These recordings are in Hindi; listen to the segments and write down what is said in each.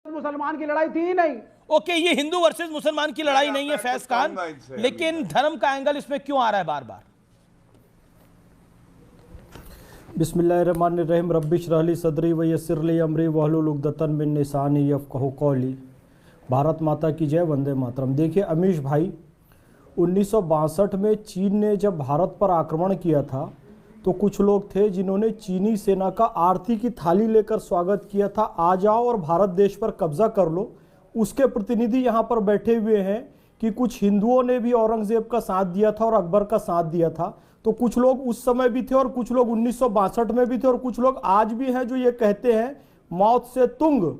मुसलमान की लड़ाई थी ही नहीं। ओके, ये हिंदू वर्सेस मुसलमान की लड़ाई नहीं है फैज खान, लेकिन धर्म का एंगल इसमें क्यों आ रहा है बार बार? बिस्मिल्लाहिर्रहमानिर्रहीम रब्बि इश्रह ली सदरी व यस्सिर ली अमरी वहलुल उक़दतन मिन लिसानी यफ़क़हू क़ौली। भारत माता की जय, वंदे मातरम। देखिए अमीश भाई, 1962 में चीन ने जब भारत पर आक्रमण किया था तो कुछ लोग थे जिन्होंने चीनी सेना का आरती की थाली लेकर स्वागत किया था, आ जाओ और भारत देश पर कब्जा कर लो। उसके प्रतिनिधि यहाँ पर बैठे हुए हैं कि कुछ हिंदुओं ने भी औरंगजेब का साथ दिया था और अकबर का साथ दिया था। तो कुछ लोग उस समय भी थे और कुछ लोग 1962 में भी थे और कुछ लोग आज भी हैं जो ये कहते हैं मौत से तुंग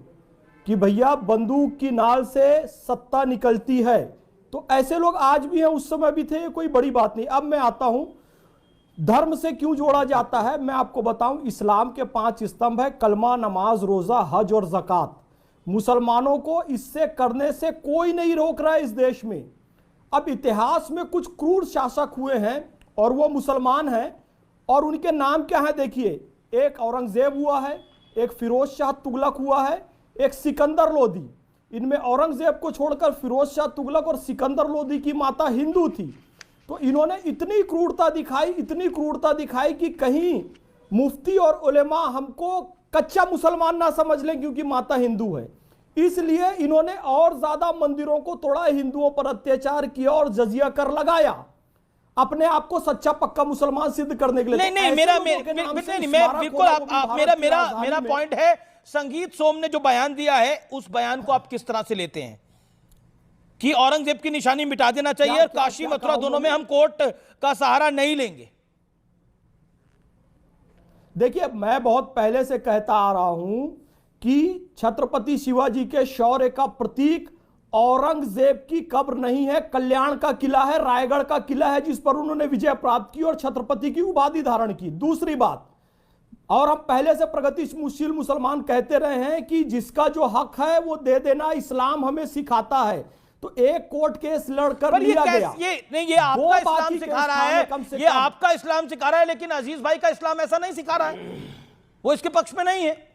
कि भैया बंदूक की नाल से सत्ता निकलती है। तो ऐसे लोग आज भी हैं, उस समय भी थे, ये कोई बड़ी बात नहीं। अब मैं आता हूं धर्म से क्यों जोड़ा जाता है, मैं आपको बताऊं। इस्लाम के 5 स्तंभ है, कलमा, नमाज, रोजा, हज और ज़कात। मुसलमानों को इससे करने से कोई नहीं रोक रहा है इस देश में। अब इतिहास में कुछ क्रूर शासक हुए हैं और वो मुसलमान हैं और उनके नाम क्या है देखिए। एक औरंगजेब हुआ है, एक फिरोज शाह तुगलक हुआ है, एक सिकंदर लोदी। इनमें औरंगजेब को छोड़कर फिरोज शाह तुगलक और सिकंदर लोदी की माता हिंदू थी। तो इन्होंने इतनी क्रूरता दिखाई कि कहीं मुफ्ती और उलेमा हमको कच्चा मुसलमान ना समझ लें क्योंकि माता हिंदू है। इसलिए इन्होंने और ज्यादा मंदिरों को तोड़ा, हिंदुओं पर अत्याचार किया और जजिया कर लगाया, अपने आप को सच्चा पक्का मुसलमान सिद्ध करने के लिए। नहीं, मेरा पॉइंट है, संगीत सोम ने जो बयान दिया है उस बयान को आप किस तरह से लेते हैं कि औरंगजेब की निशानी मिटा देना चाहिए और काशी मथुरा दोनों में हम कोर्ट का सहारा नहीं लेंगे? देखिए, मैं बहुत पहले से कहता आ रहा हूं कि छत्रपति शिवाजी के शौर्य का प्रतीक औरंगजेब की कब्र नहीं है, कल्याण का किला है, रायगढ़ का किला है, जिस पर उन्होंने विजय प्राप्त की और छत्रपति की उपाधि धारण की। दूसरी बात, और हम पहले से प्रगतिशील मुसलमान कहते रहे हैं कि जिसका जो हक है वो दे देना इस्लाम हमें सिखाता है। तो एक कोर्ट केस लड़कर लिया गया। ये आपका इस्लाम सिखा रहा है, ये आपका इस्लाम सिखा रहा है, लेकिन अजीज भाई का इस्लाम ऐसा नहीं सिखा रहा है, वो इसके पक्ष में नहीं है।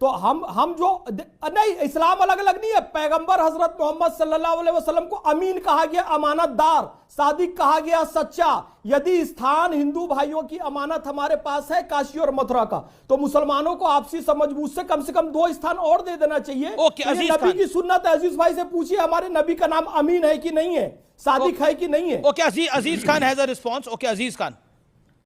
तो हम जो नहीं, इस्लाम अलग अलग नहीं है। पैगंबर हजरत मोहम्मद सल्लल्लाहु अलैहि वसल्लम को अमीन कहा गया, अमानतदार, सादिक कहा गया, सच्चा। यदि स्थान हिंदू भाइयों की अमानत हमारे पास है काशी और मथुरा का, तो मुसलमानों को आपसी समझबूझ से कम 2 स्थान और दे देना चाहिए। नबी की सुन्नत है, अजीज भाई से पूछिए हमारे नबी का नाम अमीन है कि नहीं है, सादिक है कि नहीं है। Okay, Aziz Khan has a response. Okay, Aziz Khan.